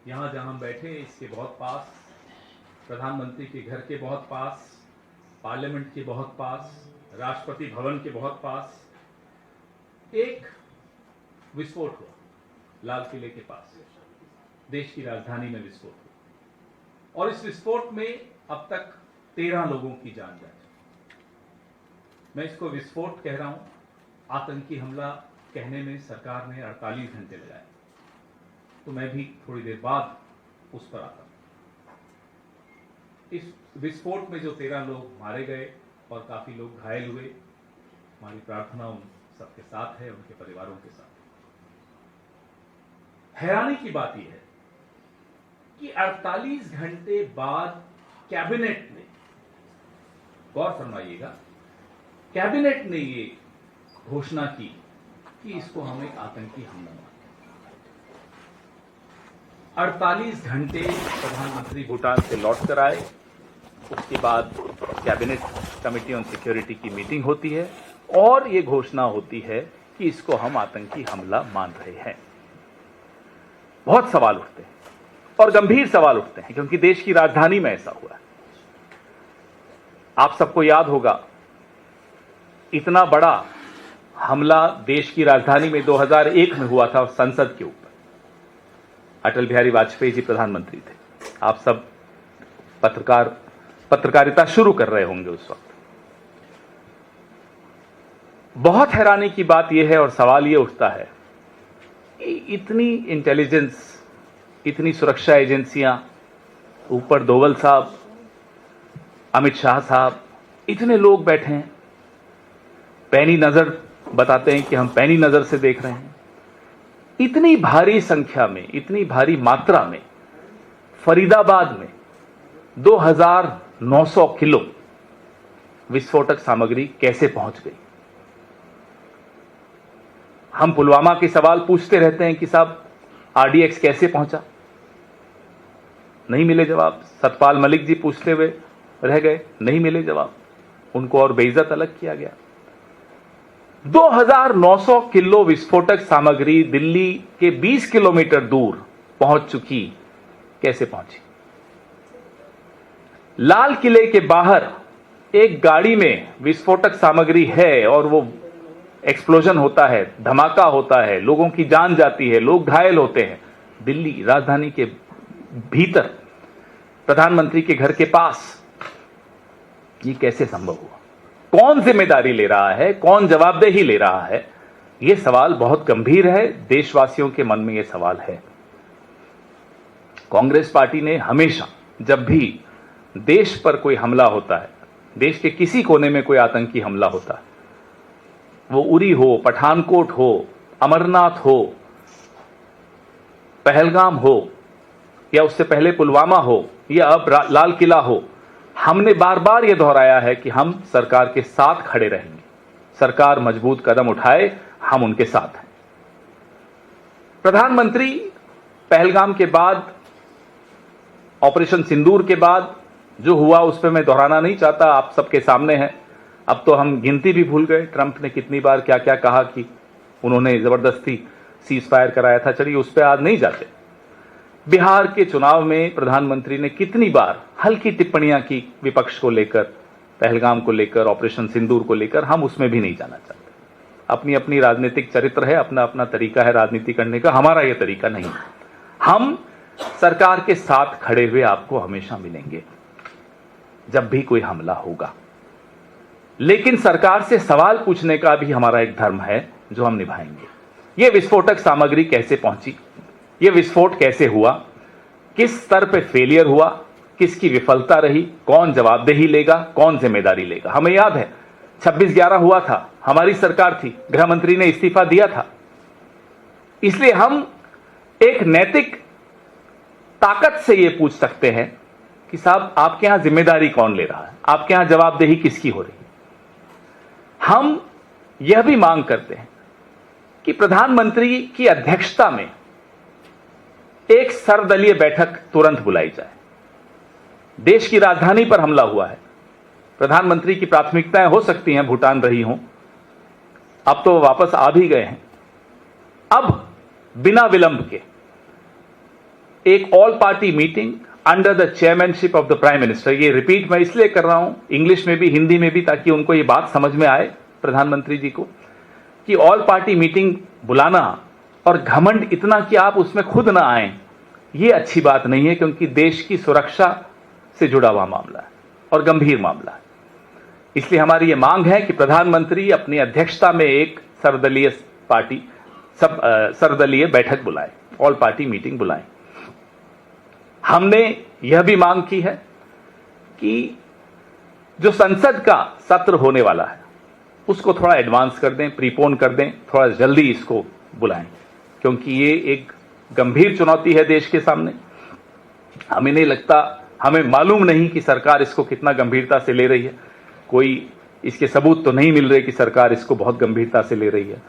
यहाँ जहाँ हम बैठे इसके बहुत पास, प्रधानमंत्री के घर के बहुत पास, पार्लियामेंट के बहुत पास, राष्ट्रपति भवन के बहुत पास एक विस्फोट हुआ। लाल किले के पास देश की राजधानी में विस्फोट हुआ और इस विस्फोट में अब तक 13 लोगों की जान जा चुकी। मैं इसको विस्फोट कह रहा हूं, आतंकी हमला कहने में सरकार ने 48 घंटे लगाए, तो मैं भी थोड़ी देर बाद उस पर आता हूं। इस विस्फोट में जो 13 लोग मारे गए और काफी लोग घायल हुए, हमारी प्रार्थना उन सबके साथ है, उनके परिवारों के साथ। हैरानी की बात यह है कि 48 घंटे बाद कैबिनेट ने, गौर फरमाइएगा, कैबिनेट ने ये घोषणा की कि इसको हम एक आतंकी हमला मानते हैं। 48 घंटे प्रधानमंत्री भूटान से लौट कर आए, उसके बाद कैबिनेट कमेटी ऑन सिक्योरिटी की मीटिंग होती है और ये घोषणा होती है कि इसको हम आतंकी हमला मान रहे हैं। बहुत सवाल उठते हैं और गंभीर सवाल उठते हैं, क्योंकि देश की राजधानी में ऐसा हुआ है। आप सबको याद होगा, इतना बड़ा हमला देश की राजधानी में 2001 में हुआ था, संसद के ऊपर। अटल बिहारी वाजपेयी जी प्रधानमंत्री थे। आप सब पत्रकारिता शुरू कर रहे होंगे उस वक्त। बहुत हैरानी की बात यह है और सवाल यह उठता है कि इतनी इंटेलिजेंस, इतनी सुरक्षा एजेंसियां, ऊपर डोवल साहब, अमित शाह साहब, इतने लोग बैठे हैं, पैनी नजर बताते हैं कि हम पैनी नजर से देख रहे हैं। इतनी भारी संख्या में, इतनी भारी मात्रा में फरीदाबाद में 2900 किलो विस्फोटक सामग्री कैसे पहुंच गई। हम पुलवामा के सवाल पूछते रहते हैं कि साहब आरडीएक्स कैसे पहुंचा, नहीं मिले जवाब। सतपाल मलिक जी पूछते हुए रह गए, नहीं मिले जवाब, उनको और बेइज्जत अलग किया गया। 2900 किलो विस्फोटक सामग्री दिल्ली के 20 किलोमीटर दूर पहुंच चुकी, कैसे पहुंची। लाल किले के बाहर एक गाड़ी में विस्फोटक सामग्री है और वो एक्सप्लोजन होता है, धमाका होता है, लोगों की जान जाती है, लोग घायल होते हैं। दिल्ली राजधानी के भीतर, प्रधानमंत्री के घर के पास, ये कैसे संभव हुआ। कौन जिम्मेदारी ले रहा है, कौन जवाबदेही ले रहा है, यह सवाल बहुत गंभीर है। देशवासियों के मन में यह सवाल है। कांग्रेस पार्टी ने हमेशा, जब भी देश पर कोई हमला होता है, देश के किसी कोने में कोई आतंकी हमला होता है, वो उरी हो, पठानकोट हो, अमरनाथ हो, पहलगाम हो, या उससे पहले पुलवामा हो, या अब लाल किला हो, हमने बार बार यह दोहराया है कि हम सरकार के साथ खड़े रहेंगे। सरकार मजबूत कदम उठाए, हम उनके साथ हैं। प्रधानमंत्री पहलगाम के बाद, ऑपरेशन सिंदूर के बाद जो हुआ, उस पर मैं दोहराना नहीं चाहता, आप सबके सामने है। अब तो हम गिनती भी भूल गए, ट्रंप ने कितनी बार क्या क्या कहा कि उन्होंने जबरदस्ती सीज फायर कराया था। चलिए उस पर आज नहीं जाते। बिहार के चुनाव में प्रधानमंत्री ने कितनी बार हल्की टिप्पणियां की विपक्ष को लेकर, पहलगाम को लेकर, ऑपरेशन सिंदूर को लेकर, हम उसमें भी नहीं जाना चाहते। अपनी अपनी राजनीतिक चरित्र है, अपना अपना तरीका है राजनीति करने का, हमारा यह तरीका नहीं। हम सरकार के साथ खड़े हुए आपको हमेशा मिलेंगे जब भी कोई हमला होगा, लेकिन सरकार से सवाल पूछने का भी हमारा एक धर्म है जो हम निभाएंगे। यह विस्फोटक सामग्री कैसे पहुंची, यह विस्फोट कैसे हुआ, किस स्तर पे फेलियर हुआ, किसकी विफलता रही, कौन जवाबदेही लेगा, कौन जिम्मेदारी लेगा। हमें याद है 26/11 हुआ था, हमारी सरकार थी, गृह मंत्री ने इस्तीफा दिया था। इसलिए हम एक नैतिक ताकत से यह पूछ सकते हैं कि साहब आपके यहां जिम्मेदारी कौन ले रहा है, आपके यहां जवाबदेही किसकी हो रही है। हम यह भी मांग करते हैं कि प्रधानमंत्री की अध्यक्षता में एक सर्वदलीय बैठक तुरंत बुलाई जाए। देश की राजधानी पर हमला हुआ है, प्रधानमंत्री की प्राथमिकताएं हो सकती हैं भूटान रही हों, अब तो वापस आ भी गए हैं। अब बिना विलंब के एक all party meeting under the chairmanship of the prime minister, ये रिपीट मैं इसलिए कर रहा हूं इंग्लिश में भी हिंदी में भी, ताकि उनको ये बात समझ में आए प्रधानमंत्री जी को, कि ऑल पार्टी मीटिंग बुलाना और घमंड इतना कि आप उसमें खुद ना आए, ये अच्छी बात नहीं है, क्योंकि देश की सुरक्षा से जुड़ा हुआ मामला है और गंभीर मामला है। इसलिए हमारी ये मांग है कि प्रधानमंत्री अपनी अध्यक्षता में एक सर्वदलीय बैठक बुलाए, ऑल पार्टी मीटिंग बुलाएं। हमने यह भी मांग की है कि जो संसद का सत्र होने वाला है उसको थोड़ा एडवांस कर दें, प्रीपोन कर दें, थोड़ा जल्दी इसको बुलाएं, क्योंकि ये एक गंभीर चुनौती है देश के सामने। हमें नहीं लगता, हमें मालूम नहीं कि सरकार इसको कितना गंभीरता से ले रही है। कोई इसके सबूत तो नहीं मिल रहे कि सरकार इसको बहुत गंभीरता से ले रही है।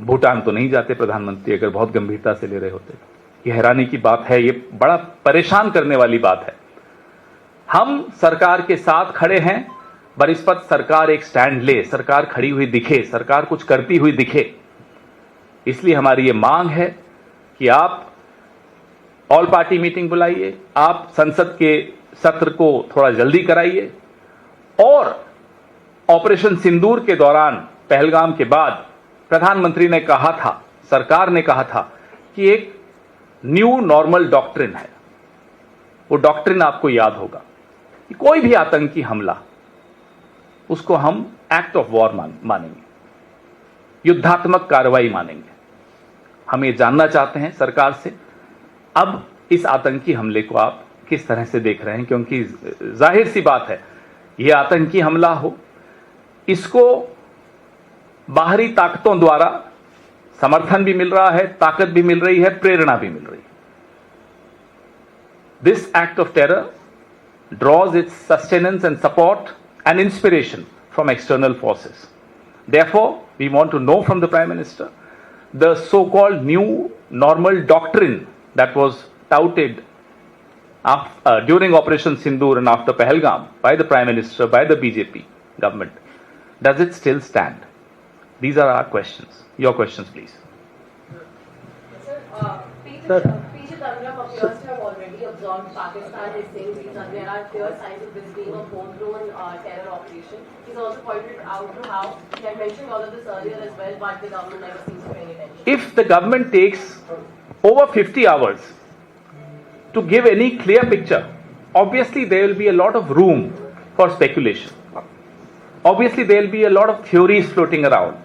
भूटान तो नहीं जाते प्रधानमंत्री अगर बहुत गंभीरता से ले रहे होते। ये हैरानी की बात है, ये बड़ा परेशान करने वाली बात है। हम सरकार के साथ खड़े हैं, बनिस्पत सरकार एक स्टैंड ले, सरकार खड़ी हुई दिखे, सरकार कुछ करती हुई दिखे। इसलिए हमारी ये मांग है कि आप ऑल पार्टी मीटिंग बुलाइए, आप संसद के सत्र को थोड़ा जल्दी कराइए, और ऑपरेशन सिंदूर के दौरान पहलगाम के बाद प्रधानमंत्री ने कहा था, सरकार ने कहा था कि एक न्यू नॉर्मल डॉक्ट्रिन है। वो डॉक्ट्रिन आपको याद होगा कि कोई भी आतंकी हमला उसको हम एक्ट ऑफ वॉर मानेंगे, युद्धात्मक कार्रवाई मानेंगे। हम ये जानना चाहते हैं सरकार से, अब इस आतंकी हमले को आप किस तरह से देख रहे हैं, क्योंकि जाहिर सी बात है यह आतंकी हमला हो, इसको बाहरी ताकतों द्वारा समर्थन भी मिल रहा है, ताकत भी मिल रही है, प्रेरणा भी मिल रही है। This act of terror draws its sustenance and support and inspiration from external forces. Therefore, we want to know from the Prime Minister the so-called new normal doctrine that was touted during Operation Sindoor and after Pahalgam by the Prime Minister, by the BJP government. Does it still stand? These are our questions. Your questions, please. PJ Tangram appears to have already absorbed Pakistan, is saying there are clear signs of this being a homegrown terror operation. He's also pointed out to how he had mentioned all of this earlier as well, but the government never seems to pay any attention. If the government takes over 50 hours to give any clear picture, obviously there will be a lot of room for speculation. Obviously there will be a lot of theories floating around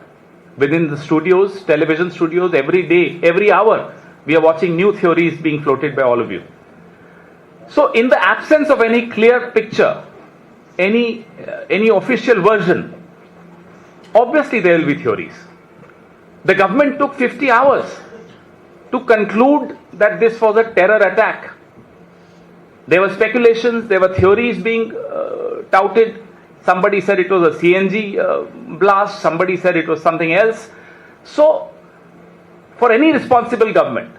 within the studios, television studios. Every day, every hour, we are watching new theories being floated by all of you. So in the absence of any clear picture, any official version, obviously there will be theories. The government took 50 hours to conclude that this was a terror attack. There were speculations, there were theories being touted. Somebody said it was a CNG blast, somebody said it was something else. So, for any responsible government,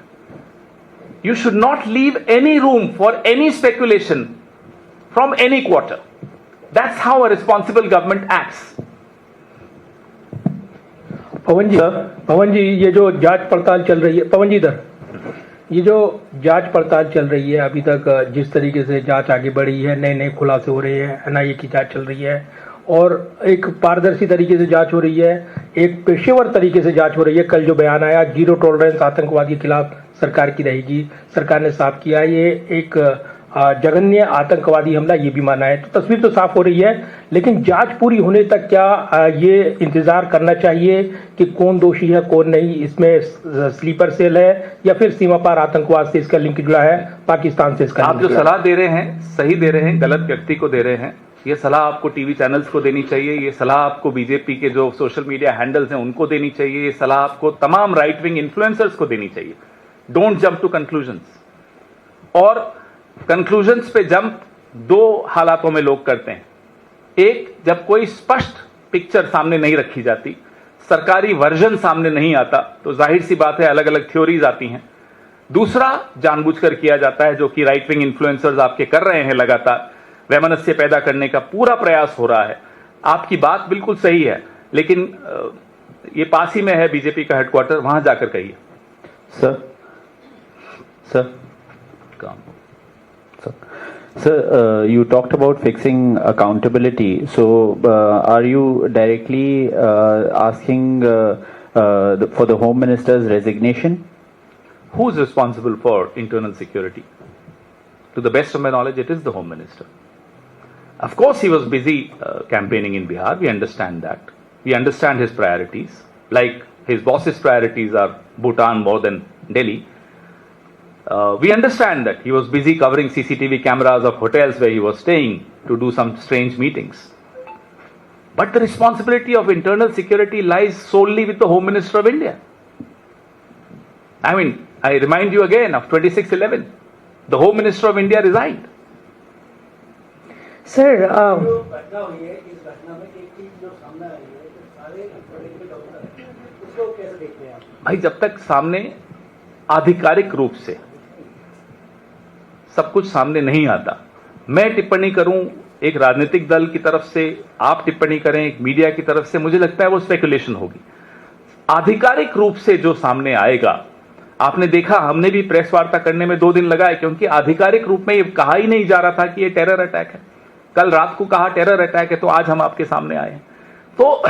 you should not leave any room for any speculation from any quarter. That's how a responsible government acts. पवन जी, ये जो जांच पड़ताल चल रही है, पवन जी इधर, ये जो जांच पड़ताल चल रही है, अभी तक जिस तरीके से जांच आगे बढ़ी है, नए नए खुलासे हो रहे हैं, एनआईए की जांच चल रही है और एक पारदर्शी तरीके से जांच हो रही है, एक पेशेवर तरीके से जांच हो रही है। कल जो बयान आया, जीरो टॉलरेंस आतंकवाद के खिलाफ सरकार की रहेगी, सरकार ने साफ किया ये एक जघन्य आतंकवादी हमला, ये भी माना है। तो तस्वीर तो साफ हो रही है, लेकिन जांच पूरी होने तक क्या ये इंतजार करना चाहिए कि कौन दोषी है कौन नहीं, इसमें स्लीपर सेल है या फिर सीमा पार आतंकवाद से इसका लिंक जुड़ा है, पाकिस्तान से इसका? आप जो सलाह दे रहे हैं सही दे रहे हैं, गलत व्यक्ति को दे रहे हैं। ये सलाह आपको टीवी चैनल्स को देनी चाहिए, ये सलाह आपको बीजेपी के जो सोशल मीडिया हैंडल्स हैं उनको देनी चाहिए, ये सलाह आपको तमाम राइट विंग इन्फ्लुएंसर्स को देनी चाहिए। Don't jump to conclusions. और कंक्लूजन्स पे जंप दो हालातों में लोग करते हैं। एक, जब कोई स्पष्ट पिक्चर सामने नहीं रखी जाती, सरकारी वर्जन सामने नहीं आता, तो जाहिर सी बात है अलग अलग थ्योरीज आती हैं। दूसरा, जानबूझकर किया जाता है, जो कि राइट विंग इन्फ्लुएंसर्स आपके कर रहे हैं, लगातार वैमनस्य पैदा करने का पूरा प्रयास हो रहा है। आपकी बात बिल्कुल सही है, लेकिन ये पास ही में है बीजेपी का हेडक्वार्टर, वहां जाकर कहिए। सर काम। Sir, you talked about fixing accountability. So, are you directly asking for the Home Minister's resignation? Who is responsible for internal security? To the best of my knowledge, it is the Home Minister. Of course, he was busy campaigning in Bihar. We understand that. We understand his priorities. Like his boss's priorities are Bhutan more than Delhi. We understand that he was busy covering CCTV cameras of hotels where he was staying to do some strange meetings. But the responsibility of internal security lies solely with the Home Minister of India. I mean, I remind you again of 26/11. The Home Minister of India resigned. Sir जो घटना हुई है, इस घटना में एक चीज जो सामने आई है कि सारे पॉलिटिकल डॉक्टर हैं, उसको कैसे देखते हैं आप? भाई, जब तक सामने आधिकारिक रूप से सब कुछ सामने नहीं आता, मैं टिप्पणी करूं एक राजनीतिक दल की तरफ से, आप टिप्पणी करें एक मीडिया की तरफ से, मुझे लगता है वो स्पेकुलेशन होगी। आधिकारिक रूप से जो सामने आएगा, आपने देखा हमने भी प्रेस वार्ता करने में 2 दिन लगाए, क्योंकि आधिकारिक रूप में ये कहा ही नहीं जा रहा था कि ये टेरर अटैक है। कल रात को कहा टेरर अटैक है, तो आज हम आपके सामने आए हैं। तो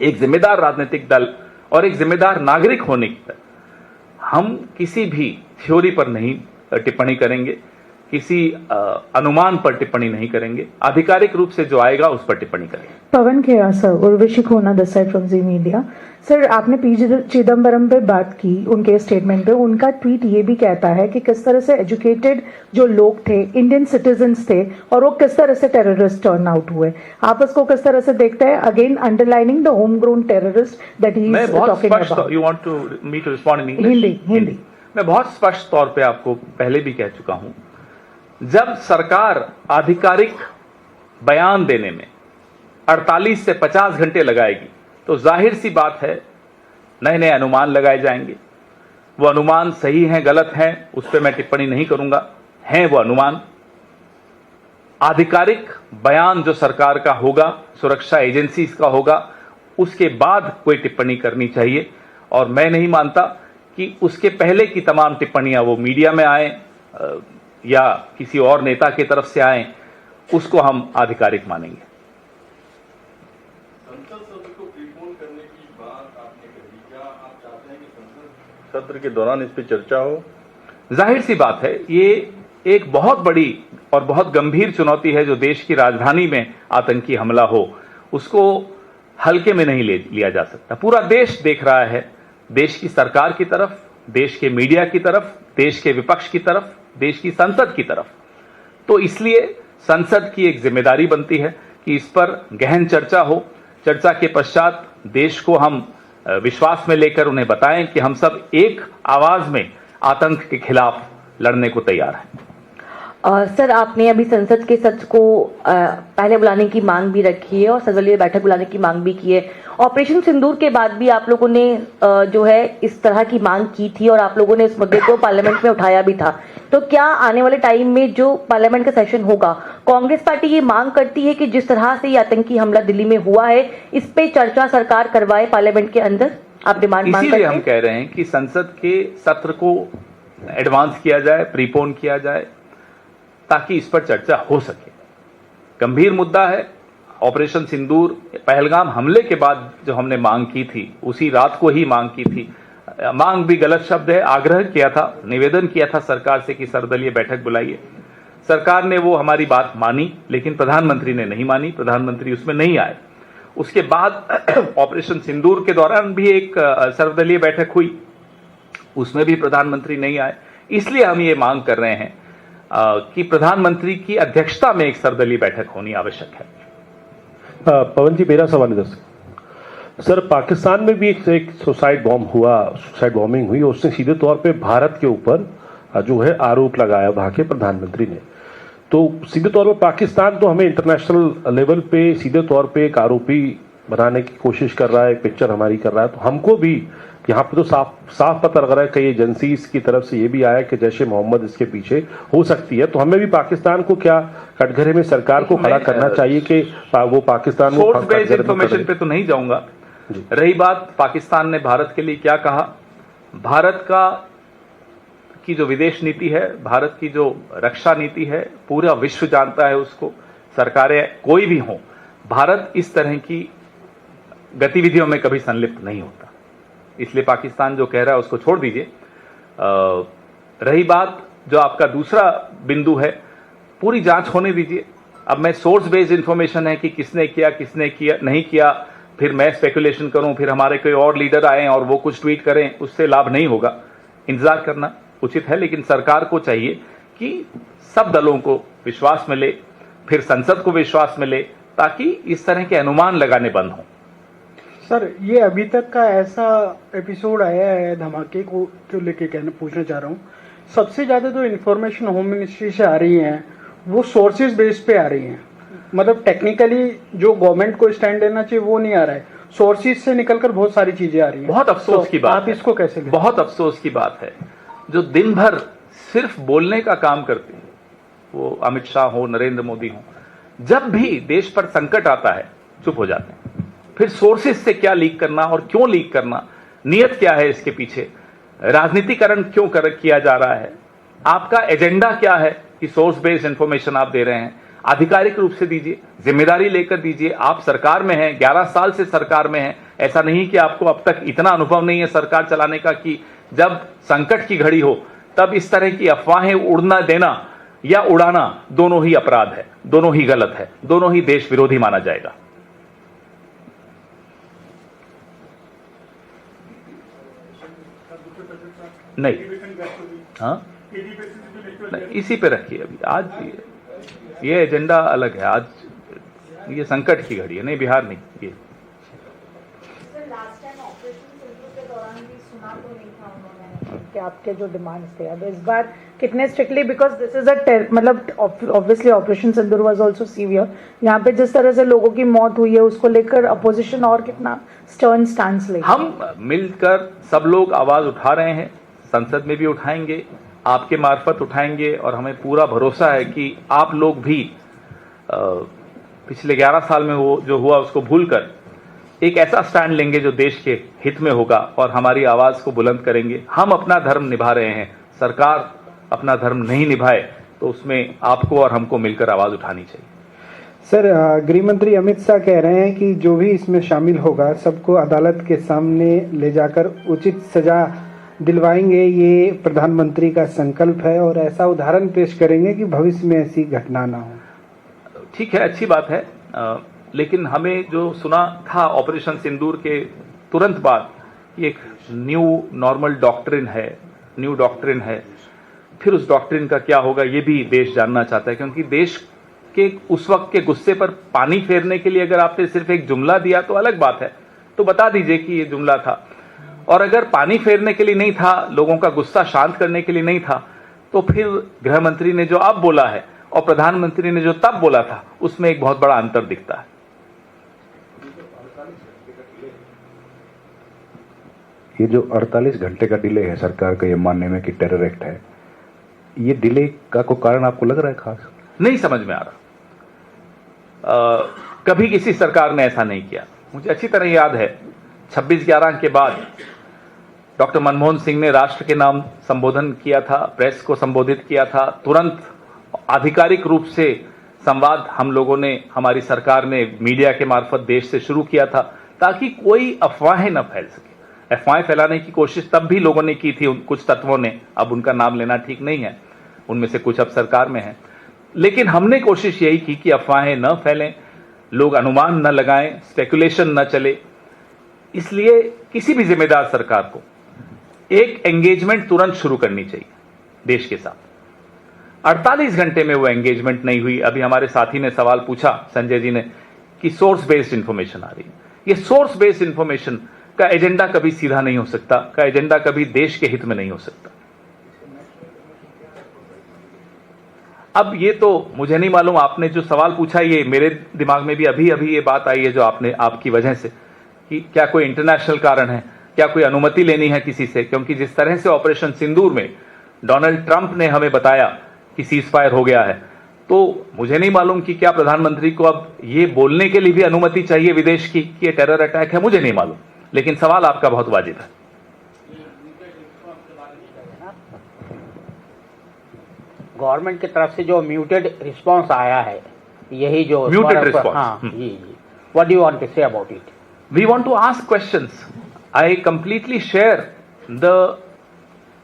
एक जिम्मेदार राजनीतिक दल और एक जिम्मेदार नागरिक होने की तरह हम किसी भी थ्योरी पर नहीं टिप्पणी करेंगे, किसी अनुमान पर टिप्पणी नहीं करेंगे। आधिकारिक रूप से जो आएगा उस पर टिप्पणी करेंगे। Pawan Khera sir, Urvashi Khona this side from Zee media. Sir, आपने पी चिदम्बरम पे बात की, उनके स्टेटमेंट पे उनका ट्वीट ये भी कहता है कि किस तरह से एजुकेटेड जो लोग थे, इंडियन सिटीजन्स थे, और वो किस तरह से टेररिस्ट टर्न आउट हुए। आप उसको किस तरह से देखते हैं? Again underlining the home grown terrorist that he is talking about. You want to me to respond in English? Hindi. मैं बहुत स्पष्ट तौर पे आपको पहले भी कह चुका हूं, जब सरकार आधिकारिक बयान देने में 48 से 50 घंटे लगाएगी, तो जाहिर सी बात है नए नए अनुमान लगाए जाएंगे। वो अनुमान सही हैं गलत हैं उस पर मैं टिप्पणी नहीं करूंगा, हैं वो अनुमान। आधिकारिक बयान जो सरकार का होगा, सुरक्षा एजेंसीज का होगा, उसके बाद कोई टिप्पणी करनी चाहिए। और मैं नहीं मानता कि उसके पहले की तमाम टिप्पणियां वो मीडिया में आए या किसी और नेता की तरफ से आए, उसको हम आधिकारिक मानेंगे। संसद सत्र को प्रीपोन करने की बात आपने कही, क्या आप चाहते हैं कि संसद सत्र के दौरान इस पर चर्चा हो? जाहिर सी बात है, ये एक बहुत बड़ी और बहुत गंभीर चुनौती है। जो देश की राजधानी में आतंकी हमला हो, उसको हल्के में नहीं लिया जा सकता। पूरा देश देख रहा है, देश की सरकार की तरफ, देश के मीडिया की तरफ, देश के विपक्ष की तरफ, देश की संसद की तरफ। तो इसलिए संसद की एक जिम्मेदारी बनती है कि इस पर गहन चर्चा हो। चर्चा के पश्चात देश को हम विश्वास में लेकर उन्हें बताएं कि हम सब एक आवाज में आतंक के खिलाफ लड़ने को तैयार हैं। सर, आपने अभी संसद के सत्र को पहले बुलाने की मांग भी रखी है और सर्वदलीय बैठक बुलाने की मांग भी की है। ऑपरेशन सिंदूर के बाद भी आप लोगों ने जो है इस तरह की मांग की थी और आप लोगों ने इस मुद्दे को पार्लियामेंट में उठाया भी था। तो क्या आने वाले टाइम में जो पार्लियामेंट का सेशन होगा, कांग्रेस पार्टी ये मांग करती है कि जिस तरह से ये आतंकी हमला दिल्ली में हुआ है, इस पे चर्चा सरकार करवाए पार्लियामेंट के अंदर? आप डिमांड मांग करते हैं? हम कह रहे हैं कि संसद के सत्र को एडवांस किया जाए, प्रीपोन किया जाए, ताकि इस पर चर्चा हो सके। गंभीर मुद्दा है। ऑपरेशन सिंदूर, पहलगाम हमले के बाद जो हमने मांग की थी, उसी रात को ही मांग की थी। मांग भी गलत शब्द है, आग्रह किया था, निवेदन किया था सरकार से कि सर्वदलीय बैठक बुलाइए। सरकार ने वो हमारी बात मानी, लेकिन प्रधानमंत्री ने नहीं मानी, प्रधानमंत्री उसमें नहीं आए। उसके बाद ऑपरेशन सिंदूर के दौरान भी एक सर्वदलीय बैठक हुई, उसमें भी प्रधानमंत्री नहीं आए। इसलिए हम ये मांग कर रहे हैं कि प्रधानमंत्री की अध्यक्षता में एक सर्वदलीय बैठक होनी आवश्यक है। पवन जी, मेरा सवाल है सर, पाकिस्तान में भी एक सुसाइड बॉम्बिंग हुई, उसने सीधे तौर पे भारत के ऊपर जो है आरोप लगाया वहां के प्रधानमंत्री ने। तो सीधे तौर पे पाकिस्तान तो हमें इंटरनेशनल लेवल पे सीधे तौर पे एक आरोपी बनाने की कोशिश कर रहा है, पिक्चर हमारी कर रहा है। तो हमको भी यहाँ पे तो साफ पता लग रहा है, कई एजेंसीज की तरफ से ये भी आया कि जैश ए मोहम्मद इसके पीछे हो सकती है। तो हमें भी पाकिस्तान को क्या कटघरे में सरकार को खड़ा करना चाहिए कि वो पाकिस्तान में सोर्स बेस्ड इंफॉर्मेशन पे तो नहीं जाऊंगा। रही बात पाकिस्तान ने भारत के लिए क्या कहा, भारत का की जो विदेश नीति है, भारत की जो रक्षा नीति है, पूरा विश्व जानता है उसको। सरकारें कोई भी हों, भारत इस तरह की गतिविधियों में कभी संलिप्त नहीं होता। इसलिए पाकिस्तान जो कह रहा है उसको छोड़ दीजिए। रही बात जो आपका दूसरा बिंदु है, पूरी जांच होने दीजिए। अब मैं सोर्स बेस्ड इंफॉर्मेशन है कि किसने किया नहीं किया, फिर मैं स्पेकुलेशन करूं, फिर हमारे कोई और लीडर आए और वो कुछ ट्वीट करें, उससे लाभ नहीं होगा। इंतजार करना उचित है, लेकिन सरकार को चाहिए कि सब दलों को विश्वास मिले, फिर संसद को विश्वास मिले, ताकि इस तरह के अनुमान लगाने बंद हों। सर, ये अभी तक का ऐसा एपिसोड आया है धमाके को लेके पूछना चाह रहा हूँ। सबसे ज्यादा जो इन्फॉर्मेशन होम मिनिस्ट्री से आ रही है वो सोर्सेज बेस पे आ रही है। मतलब टेक्निकली जो गवर्नमेंट को स्टैंड लेना चाहिए वो नहीं आ रहा है, सोर्सेज से निकलकर बहुत सारी चीजें आ रही हैं। बहुत अफसोस की बात आप इसको कैसे लेते हैं? बहुत अफसोस की बात है, जो दिन भर सिर्फ बोलने का काम करते हैं, वो अमित शाह हो, नरेंद्र मोदी हो, जब भी देश पर संकट आता है चुप हो जाते हैं। फिर सोर्सेज से क्या लीक करना और क्यों लीक करना, नियत क्या है इसके पीछे, राजनीतिकरण क्यों किया जा रहा है, आपका एजेंडा क्या है कि सोर्स बेस्ड इंफॉर्मेशन आप दे रहे हैं, आधिकारिक रूप से दीजिए, जिम्मेदारी लेकर दीजिए। आप सरकार में हैं, 11 साल से सरकार में हैं, ऐसा नहीं कि आपको अब तक इतना अनुभव नहीं है सरकार चलाने का कि जब संकट की घड़ी हो तब इस तरह की अफवाहें उड़ना देना या उड़ाना दोनों ही अपराध है, दोनों ही गलत है, दोनों ही देश विरोधी माना जाएगा। नहीं, हाँ नहीं, इसी पे रखिए अभी। आज ये एजेंडा अलग है, आज ये संकट की घड़ी है, नहीं बिहार नहीं ये। सर, लास्ट टाइम ऑपरेशन सिंदूर के दौरान भी सुना तो नहीं था उन्होंने कि आपके जो डिमांड्स थे, अब इस बार कितने स्ट्रिक्टली, बिकॉज दिस इज मतलब obviously operation Sindoor was also severe, यहाँ पे जिस तरह से लोगों की मौत हुई है उसको लेकर अपोजिशन और कितना स्टर्न स्टैंड ले। हम मिलकर सब लोग आवाज उठा रहे हैं, संसद में भी उठाएंगे, आपके मार्फत उठाएंगे, और हमें पूरा भरोसा है कि आप लोग भी पिछले 11 साल में वो जो हुआ उसको भूलकर एक ऐसा स्टैंड लेंगे जो देश के हित में होगा और हमारी आवाज को बुलंद करेंगे। हम अपना धर्म निभा रहे हैं, सरकार अपना धर्म नहीं निभाए तो उसमें आपको और हमको मिलकर आवाज उठानी चाहिए। सर, गृह मंत्री अमित शाह कह रहे हैं कि जो भी इसमें शामिल होगा सबको अदालत के सामने ले जाकर उचित सजा दिलवाएंगे। ये प्रधानमंत्री का संकल्प है और ऐसा उदाहरण पेश करेंगे कि भविष्य में ऐसी घटना ना हो। ठीक है, अच्छी बात है, लेकिन हमें जो सुना था ऑपरेशन सिंदूर के तुरंत बाद, ये एक न्यू नॉर्मल डॉक्ट्रिन है, फिर उस डॉक्ट्रिन का क्या होगा ये भी देश जानना चाहता है, क्योंकि देश के उस वक्त के गुस्से पर पानी फेरने के लिए अगर आपने सिर्फ एक जुमला दिया तो अलग बात है, तो बता दीजिए कि ये जुमला था। और अगर पानी फेरने के लिए नहीं था, लोगों का गुस्सा शांत करने के लिए नहीं था, तो फिर गृह मंत्री ने जो अब बोला है और प्रधानमंत्री ने जो तब बोला था उसमें एक बहुत बड़ा अंतर दिखता है। ये जो 48 घंटे का डिले है सरकार का ये मानने में कि टेरर एक्ट है, ये डिले का कोई कारण आपको लग रहा है खास? नहीं समझ में आ रहा। कभी किसी सरकार ने ऐसा नहीं किया। मुझे अच्छी तरह याद है 26/11 के बाद डॉक्टर मनमोहन सिंह ने राष्ट्र के नाम संबोधन किया था, प्रेस को संबोधित किया था, तुरंत आधिकारिक रूप से संवाद हम लोगों ने, हमारी सरकार ने मीडिया के मार्फत देश से शुरू किया था ताकि कोई अफवाहें न फैल सके। अफवाहें फैलाने की कोशिश तब भी लोगों ने की थी, कुछ तत्वों ने, अब उनका नाम लेना ठीक नहीं है, उनमें से कुछ अब सरकार में है, लेकिन हमने कोशिश यही की कि अफवाहें न फैलें, लोग अनुमान न लगाएं, स्पेकुलेशन न चले। इसलिए किसी भी जिम्मेदार सरकार को एक एंगेजमेंट तुरंत शुरू करनी चाहिए देश के साथ। 48 घंटे में वो एंगेजमेंट नहीं हुई। अभी हमारे साथी ने सवाल पूछा, संजय जी ने, कि सोर्स बेस्ड इंफॉर्मेशन आ रही है। ये सोर्स बेस्ड इंफॉर्मेशन का एजेंडा कभी सीधा नहीं हो सकता, का एजेंडा कभी देश के हित में नहीं हो सकता। अब ये तो मुझे नहीं मालूम, आपने जो सवाल पूछा ये मेरे दिमाग में भी अभी ये बात आई है जो आपकी वजह से, कि क्या कोई इंटरनेशनल कारण है, क्या कोई अनुमति लेनी है किसी से, क्योंकि जिस तरह से ऑपरेशन सिंदूर में डोनाल्ड ट्रंप ने हमें बताया कि सीज फायर हो गया है, तो मुझे नहीं मालूम कि क्या प्रधानमंत्री को अब ये बोलने के लिए भी अनुमति चाहिए विदेश की कि ये टेरर अटैक है, मुझे नहीं मालूम, लेकिन सवाल आपका बहुत वाजिब है। गवर्नमेंट की तरफ से जो म्यूटेड रिस्पांस आया है, यही जो Muted response. हाँ जी जी, what do you want to say about it? We want to ask questions. I completely share the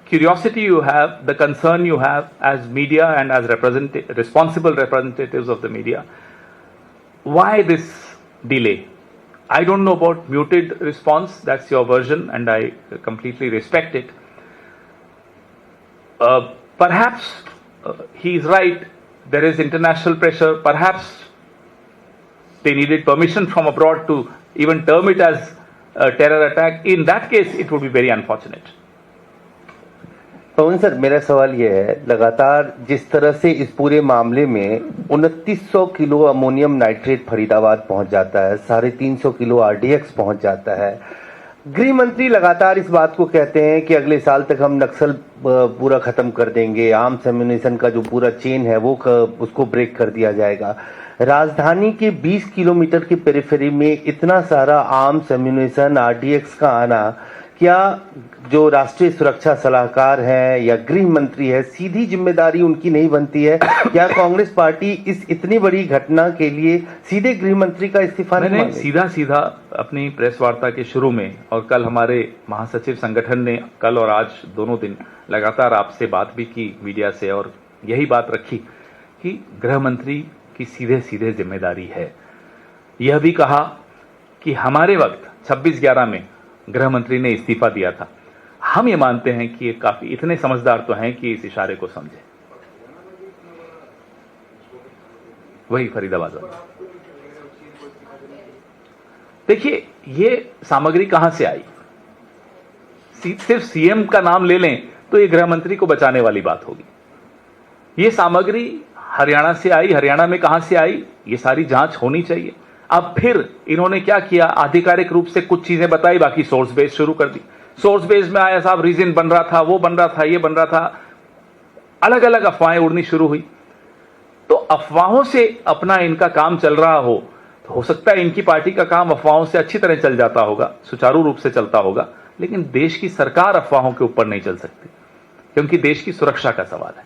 curiosity you have, the concern you have as media and as responsible representatives of the media. Why this delay? I don't know about muted response. That's your version, and I completely respect it. Perhaps he is right. There is international pressure. Perhaps they needed permission from abroad to even term it as a terror attack. In that case, it would be very unfortunate. Pawan sir, मेरा सवाल यह है, लगातार जिस तरह से इस पूरे मामले में 2900 किलो अमोनियम नाइट्रेट फरीदाबाद पहुंच जाता है, 350 किलो आरडीएक्स पहुंच जाता है, गृह मंत्री लगातार इस बात को कहते हैं कि अगले साल तक हम नक्सल पूरा खत्म कर देंगे, आर्म्स एम्यूनिशन का जो पूरा चेन है वो उसको ब्रेक कर दिया जाएगा। राजधानी के 20 किलोमीटर की पेरिफेरी में इतना सारा आर्म्स एम्यूनिशन आरडीएक्स का आना, क्या जो राष्ट्रीय सुरक्षा सलाहकार है या गृह मंत्री है, सीधी जिम्मेदारी उनकी नहीं बनती है? क्या कांग्रेस पार्टी इस इतनी बड़ी घटना के लिए सीधे गृह मंत्री का इस्तीफा नहीं मांगे? सीधा सीधा अपनी प्रेस वार्ता के शुरू में और कल हमारे महासचिव संगठन ने कल और आज दोनों दिन लगातार आपसे बात भी की मीडिया से, और यही बात रखी कि गृह मंत्री की सीधे सीधे जिम्मेदारी है। यह भी कहा कि हमारे वक्त 26/11 में गृह मंत्री ने इस्तीफा दिया था। हम ये मानते हैं कि ये काफी इतने समझदार तो हैं कि इस इशारे को समझे। वही फरीदाबाद वाला। देखिए, ये सामग्री कहां से आई? सिर्फ सीएम का नाम ले लें तो ये गृह मंत्री को बचाने वाली बात होगी। ये सामग्री हरियाणा से आई, हरियाणा में कहां से आई, ये सारी जांच होनी चाहिए। अब फिर इन्होंने क्या किया, आधिकारिक रूप से कुछ चीजें बताई, बाकी सोर्स बेस शुरू कर दी। सोर्स बेस में आया साहब रीजन बन रहा था, वो बन रहा था, ये बन रहा था, अलग अलग अफवाहें उड़नी शुरू हुई। तो अफवाहों से अपना इनका काम चल रहा हो, तो हो सकता है इनकी पार्टी का काम अफवाहों से अच्छी तरह चल जाता होगा, सुचारू रूप से चलता होगा, लेकिन देश की सरकार अफवाहों के ऊपर नहीं चल सकती, क्योंकि देश की सुरक्षा का सवाल है।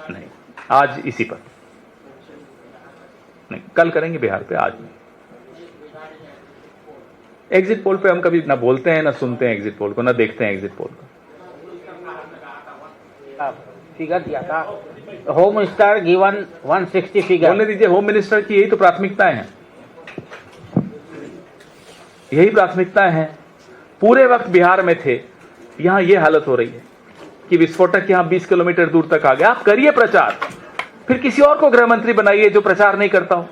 नहीं, आज इसी पर नहीं, कल करेंगे बिहार पे, आज नहीं। एग्जिट पोल पे हम कभी ना बोलते हैं, ना सुनते हैं एग्जिट पोल को, ना देखते हैं एग्जिट पोल को। फिगर दिया था, होम मिनिस्टर गिवन 160 फिगर। बोलने दीजिए, होम मिनिस्टर की यही तो प्राथमिकताएं हैं, यही प्राथमिकताएं हैं। पूरे वक्त बिहार में थे, यहां ये हालत हो रही है कि विस्फोटक यहां 20 किलोमीटर दूर तक आ गया। आप करिए प्रचार, फिर किसी और को गृह मंत्री बनाइए जो प्रचार नहीं करता हो।